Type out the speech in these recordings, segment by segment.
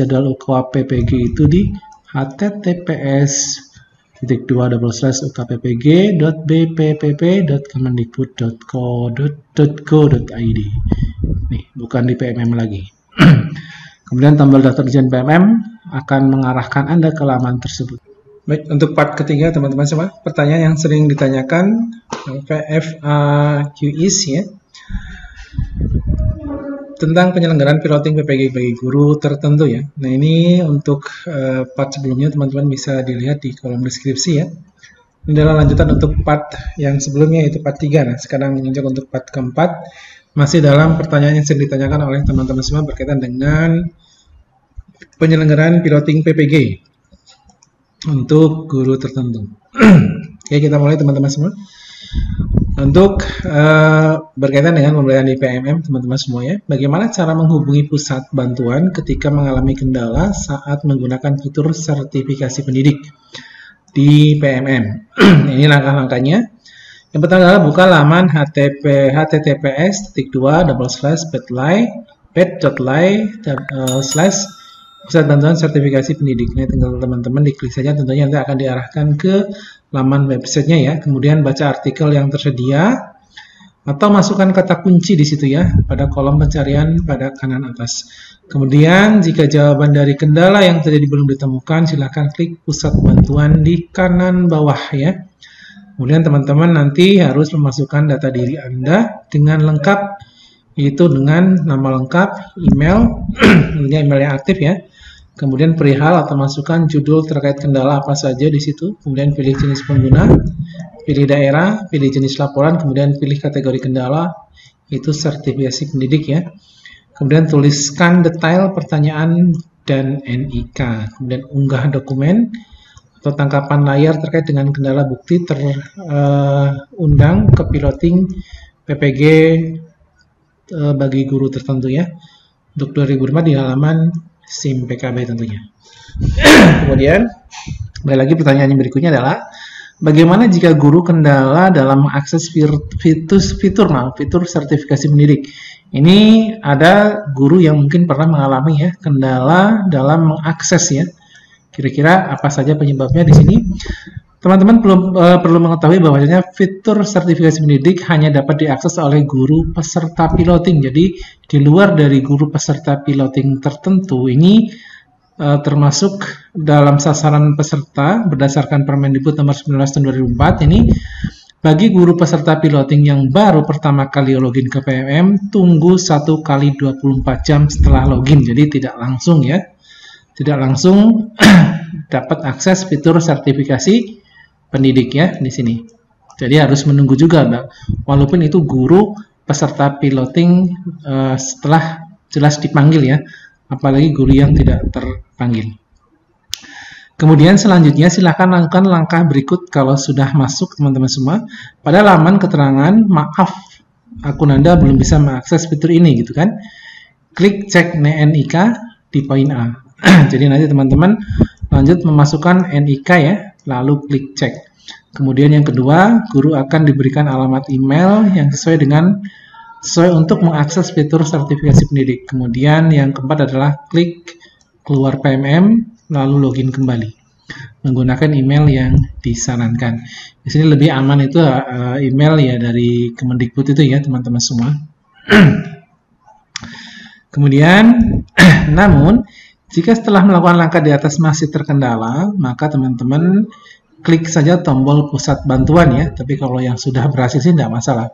jadwal UKPPG itu di https://ukpppg.bppp.kemendikbud.go.id. Nih, bukan di PMM lagi. Kemudian tombol daftar ujian PMM akan mengarahkan Anda ke laman tersebut. Baik, untuk part ketiga teman-teman semua, pertanyaan yang sering ditanyakan FAQs ya, tentang penyelenggaraan piloting PPG bagi guru tertentu ya. Nah ini untuk part sebelumnya teman-teman bisa dilihat di kolom deskripsi ya. Ini adalah lanjutan untuk part yang sebelumnya yaitu part 3. Nah sekarang menginjak untuk part keempat, masih dalam pertanyaan yang sering ditanyakan oleh teman-teman semua berkaitan dengan penyelenggaraan piloting PPG untuk guru tertentu. Oke, kita mulai teman-teman semua. Untuk berkaitan dengan pembelajaran di PMM teman-teman semua ya, bagaimana cara menghubungi pusat bantuan ketika mengalami kendala saat menggunakan fitur sertifikasi pendidik di PMM. Ini langkah-langkahnya. Yang pertama adalah buka laman https://pet.ly/pusat bantuan sertifikasi pendidik. Ini tinggal teman-teman diklik saja, tentunya nanti akan diarahkan ke laman websitenya ya. Kemudian baca artikel yang tersedia atau masukkan kata kunci di situ ya pada kolom pencarian pada kanan atas. Kemudian jika jawaban dari kendala yang terjadi belum ditemukan, silakan klik pusat bantuan di kanan bawah ya. Kemudian teman-teman nanti harus memasukkan data diri Anda dengan lengkap, yaitu dengan nama lengkap, email, email yang aktif ya. Kemudian perihal atau masukkan judul terkait kendala apa saja di situ. Kemudian pilih jenis pengguna, pilih daerah, pilih jenis laporan, kemudian pilih kategori kendala, itu sertifikasi pendidik ya. Kemudian tuliskan detail pertanyaan dan NIK. Kemudian unggah dokumen atau tangkapan layar terkait dengan kendala bukti terundang ke piloting PPG bagi guru tertentu ya. Untuk 2005 di halaman SIM PKB tentunya. Kemudian, kembali lagi pertanyaan yang berikutnya adalah bagaimana jika guru kendala dalam mengakses fitur sertifikasi pendidik? Ini ada guru yang mungkin pernah mengalami ya kendala dalam mengakses ya. Kira-kira apa saja penyebabnya di sini? Teman-teman perlu mengetahui bahwasanya fitur sertifikasi pendidik hanya dapat diakses oleh guru peserta piloting. Jadi di luar dari guru peserta piloting tertentu ini termasuk dalam sasaran peserta berdasarkan Permendikbud nomor 19 tahun 2004 ini, bagi guru peserta piloting yang baru pertama kali login ke PMM, tunggu 1 kali 24 jam setelah login. Jadi tidak langsung ya. Tidak langsung dapat akses fitur sertifikasi pendidik ya di sini. Jadi harus menunggu juga, walaupun itu guru peserta piloting setelah jelas dipanggil ya, apalagi guru yang tidak terpanggil. Kemudian selanjutnya silakan lakukan langkah berikut kalau sudah masuk teman-teman semua pada laman keterangan maaf akun Anda belum bisa mengakses fitur ini gitu kan. Klik cek NIK di poin A. Jadi nanti teman-teman lanjut memasukkan NIK ya, lalu klik cek. Kemudian yang kedua, guru akan diberikan alamat email yang sesuai untuk mengakses fitur sertifikasi pendidik. Kemudian yang keempat adalah klik keluar PMM, lalu login kembali menggunakan email yang disarankan. Di sini lebih aman itu email ya dari Kemendikbud itu ya teman-teman semua. Kemudian, namun jika setelah melakukan langkah di atas masih terkendala, maka teman-teman klik saja tombol pusat bantuan ya. Tapi kalau yang sudah berhasil sih tidak masalah.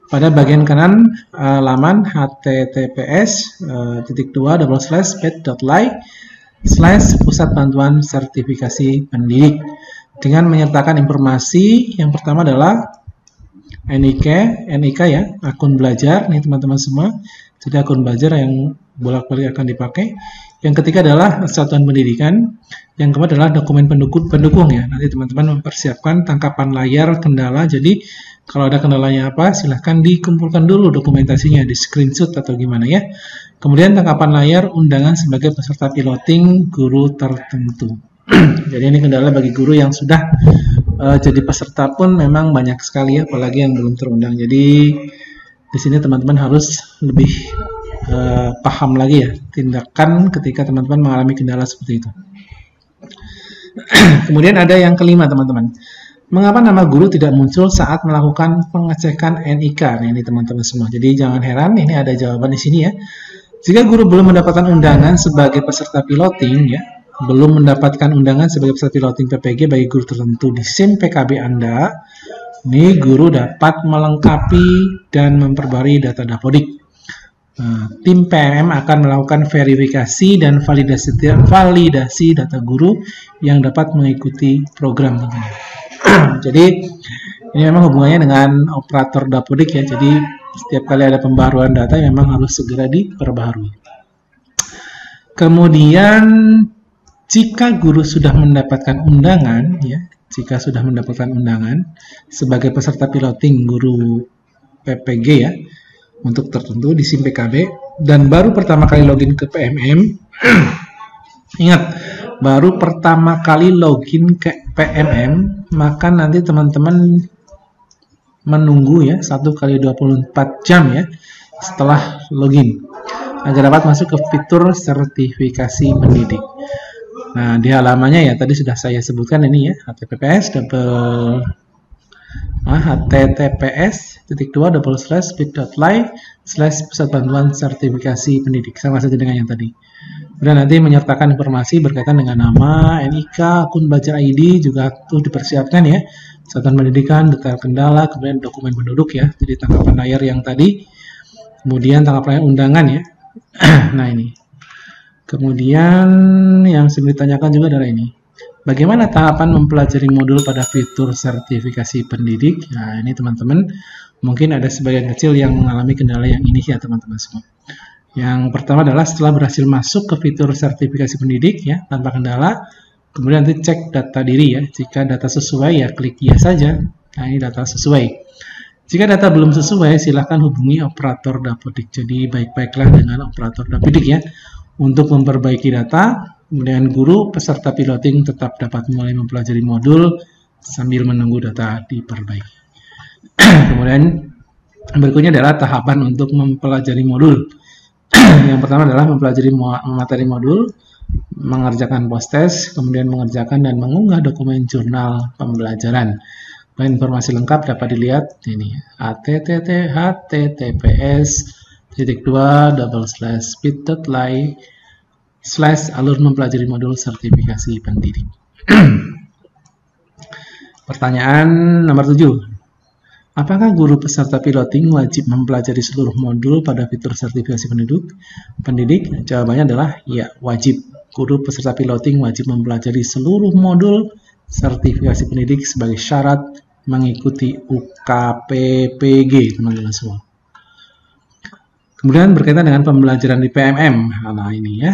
Pada bagian kanan laman https://pet.ly/pusat bantuan sertifikasi pendidik dengan menyertakan informasi yang pertama adalah NIK ya, akun belajar nih teman-teman semua. Jadi akun belajar yang bolak-balik akan dipakai. Yang ketiga adalah satuan pendidikan. Yang keempat adalah dokumen pendukung ya. Nanti teman-teman mempersiapkan tangkapan layar kendala. Jadi kalau ada kendalanya apa, silahkan dikumpulkan dulu dokumentasinya, di screenshot atau gimana ya. Kemudian tangkapan layar undangan sebagai peserta piloting guru tertentu. Jadi ini kendala bagi guru yang sudah jadi peserta pun memang banyak sekali ya, apalagi yang belum terundang. Jadi di sini teman-teman harus lebih paham lagi ya tindakan ketika teman-teman mengalami kendala seperti itu. Kemudian ada yang kelima teman-teman. Mengapa nama guru tidak muncul saat melakukan pengecekan NIK? Nah ini teman-teman semua. Jadi jangan heran, ini ada jawaban di sini ya. Jika guru belum mendapatkan undangan sebagai peserta piloting ya, belum mendapatkan undangan sebagai peserta piloting PPG bagi guru tertentu di SIM PKB Anda, ini guru dapat melengkapi dan memperbarui data Dapodik. Tim PMM akan melakukan verifikasi dan validasi data guru yang dapat mengikuti program tentunya. Jadi ini memang hubungannya dengan operator Dapodik ya. Jadi setiap kali ada pembaruan data memang harus segera diperbaharui. Kemudian jika guru sudah mendapatkan undangan ya, jika sudah mendapatkan undangan sebagai peserta piloting guru PPG ya untuk tertentu di SIM PKB dan baru pertama kali login ke PMM, ingat baru pertama kali login ke PMM, maka nanti teman-teman menunggu ya 1x24 jam ya setelah login agar dapat masuk ke fitur sertifikasi pendidik. Nah di halamannya ya tadi sudah saya sebutkan ini ya, https://bit.ly/pusat bantuan sertifikasi pendidik, sama saja dengan yang tadi. Kemudian nanti menyertakan informasi berkaitan dengan nama, NIK, akun belajar ID juga tuh dipersiapkan ya. Satuan pendidikan, detail kendala, kemudian dokumen penduduk ya. Jadi tangkapan layar yang tadi, kemudian tangkapan layar undangan ya. Nah ini. Kemudian yang sering ditanyakan juga adalah ini. Bagaimana tahapan mempelajari modul pada fitur sertifikasi pendidik? Nah ini teman-teman, mungkin ada sebagian kecil yang mengalami kendala yang ini ya teman-teman semua. Yang pertama adalah setelah berhasil masuk ke fitur sertifikasi pendidik ya tanpa kendala, kemudian nanti cek data diri ya. Jika data sesuai ya klik yes saja. Nah ini data sesuai. Jika data belum sesuai silahkan hubungi operator Dapodik. Jadi baik-baiklah dengan operator Dapodik ya untuk memperbaiki data. Kemudian guru peserta piloting tetap dapat mulai mempelajari modul sambil menunggu data diperbaiki. Kemudian berikutnya adalah tahapan untuk mempelajari modul. Yang pertama adalah mempelajari materi modul, mengerjakan post-test, kemudian mengerjakan dan mengunggah dokumen jurnal pembelajaran. Dan informasi lengkap dapat dilihat ini https://bit.ly/alur mempelajari modul sertifikasi pendidik. Pertanyaan nomor 7. Apakah guru peserta piloting wajib mempelajari seluruh modul pada fitur sertifikasi pendidik? Jawabannya adalah ya, wajib. Guru peserta piloting wajib mempelajari seluruh modul sertifikasi pendidik sebagai syarat mengikuti UKPPG, teman-teman semua. Kemudian berkaitan dengan pembelajaran di PMM. Nah ini ya.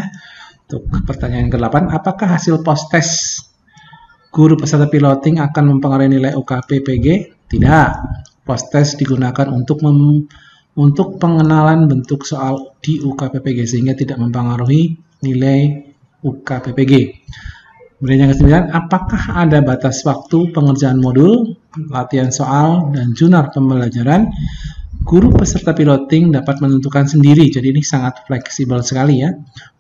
Untuk pertanyaan ke-8, apakah hasil post-test guru peserta piloting akan mempengaruhi nilai UKPPG? Tidak. Post-test digunakan untuk pengenalan bentuk soal di UKPPG sehingga tidak mempengaruhi nilai UKPPG. Kemudian yang ke-9, apakah ada batas waktu pengerjaan modul, latihan soal, dan jurnal pembelajaran? Guru peserta piloting dapat menentukan sendiri, jadi ini sangat fleksibel sekali ya.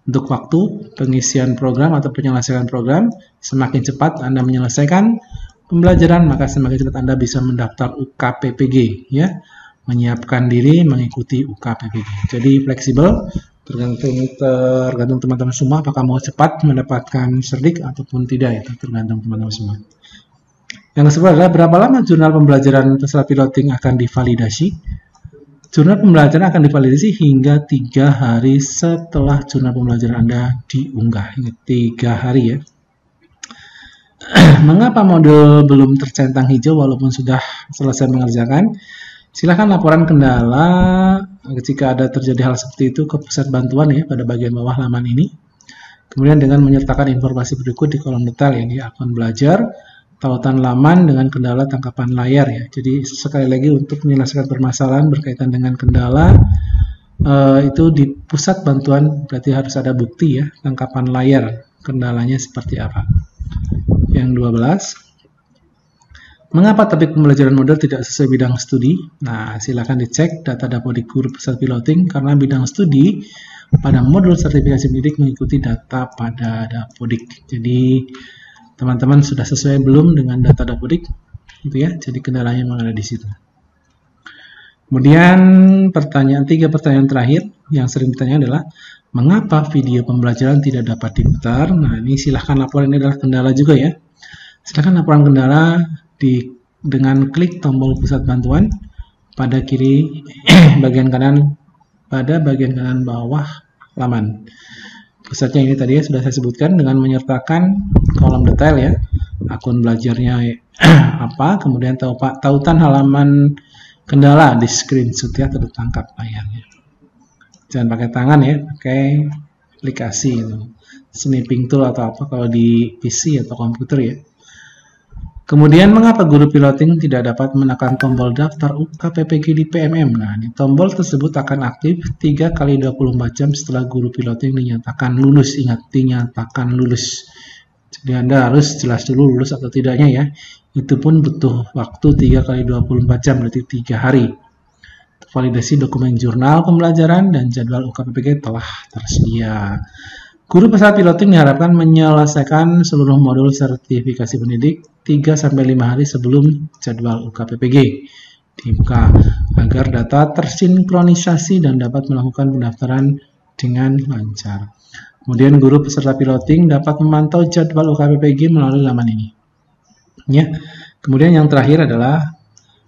Untuk waktu pengisian program atau penyelesaian program, semakin cepat Anda menyelesaikan pembelajaran, maka semakin cepat Anda bisa mendaftar UKPPG ya, menyiapkan diri mengikuti UKPPG. Jadi fleksibel, tergantung teman-teman semua apakah mau cepat mendapatkan serdik ataupun tidak, itu tergantung teman-teman semua. Yang kedua adalah berapa lama jurnal pembelajaran peserta piloting akan divalidasi? Jurnal pembelajaran akan divalidasi hingga 3 hari setelah jurnal pembelajaran Anda diunggah. Ini 3 hari ya. Mengapa modul belum tercentang hijau walaupun sudah selesai mengerjakan? Silakan laporan kendala jika ada terjadi hal seperti itu ke pusat bantuan ya pada bagian bawah halaman ini. Kemudian dengan menyertakan informasi berikut di kolom detail ya di akun belajar, tautan laman dengan kendala tangkapan layar ya. Jadi sekali lagi untuk menyelesaikan permasalahan berkaitan dengan kendala itu di pusat bantuan berarti harus ada bukti ya tangkapan layar kendalanya seperti apa. Yang 12, Mengapa topik pembelajaran model tidak sesuai bidang studi? Nah, silakan dicek data Dapodik Guru Pusat Piloting karena bidang studi pada modul sertifikasi pendidik mengikuti data pada Dapodik. Jadi, teman-teman sudah sesuai belum dengan data Dapodik? Gitu ya. Jadi kendalanya memang ada di situ. Kemudian tiga pertanyaan terakhir yang sering ditanya adalah mengapa video pembelajaran tidak dapat diputar? Nah, ini silahkan laporan, ini adalah kendala juga ya. Silahkan laporan kendala dengan klik tombol pusat bantuan pada kiri bagian kanan bawah halaman. Pusatnya ini tadi ya sudah saya sebutkan dengan menyertakan kolom detail ya, akun belajarnya apa, kemudian tautan halaman kendala di screenshot ya atau ditangkap layarnya. Jangan pakai tangan ya, pakai aplikasi itu, sniping tool atau apa kalau di PC atau komputer ya. Kemudian mengapa guru piloting tidak dapat menekan tombol daftar UKPPG di PMM? Nah, ini tombol tersebut akan aktif 3 kali 24 jam setelah guru piloting dinyatakan lulus. Ingat, dinyatakan lulus. Jadi Anda harus jelas dulu lulus atau tidaknya ya. Itu pun butuh waktu 3 kali 24 jam, berarti 3 hari. Validasi dokumen jurnal pembelajaran dan jadwal UKPPG telah tersedia. Guru peserta piloting diharapkan menyelesaikan seluruh modul sertifikasi pendidik 3-5 hari sebelum jadwal UKPPG dibuka agar data tersinkronisasi dan dapat melakukan pendaftaran dengan lancar. Kemudian guru peserta piloting dapat memantau jadwal UKPPG melalui laman ini. Ya. Kemudian yang terakhir adalah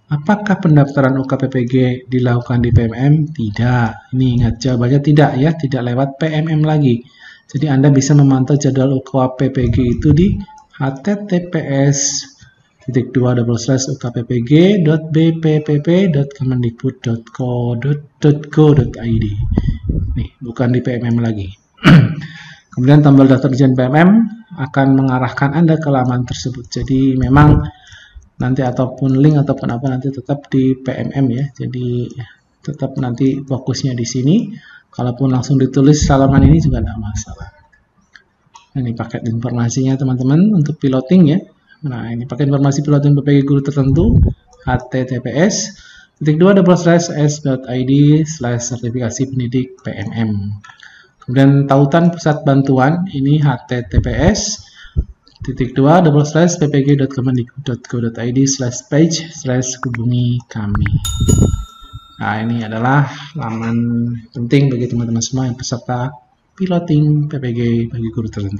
apakah pendaftaran UKPPG dilakukan di PMM? Tidak. Ini ingat jawabannya tidak ya, tidak lewat PMM lagi. Jadi Anda bisa memantau jadwal UKPPG itu di https://ukpppg.bppp.kemendikbud.go.id. Nih, bukan di PMM lagi. Kemudian tombol daftar ujian PMM akan mengarahkan Anda ke laman tersebut. Jadi memang nanti ataupun link ataupun apa nanti tetap di PMM ya. Jadi tetap nanti fokusnya di sini. Kalaupun langsung ditulis halaman ini juga tidak masalah. Nah, ini paket informasinya teman-teman untuk piloting ya. Nah, ini paket informasi piloting PPG guru tertentu https://s.id/sertifikasi pendidik PMM. Kemudian tautan pusat bantuan ini https://ppg.kemendikbud.go.id/page/hubungi kami. Nah, ini adalah laman penting bagi teman-teman semua yang peserta piloting PPG bagi guru tertentu.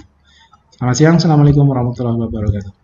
Selamat siang, Assalamualaikum warahmatullahi wabarakatuh.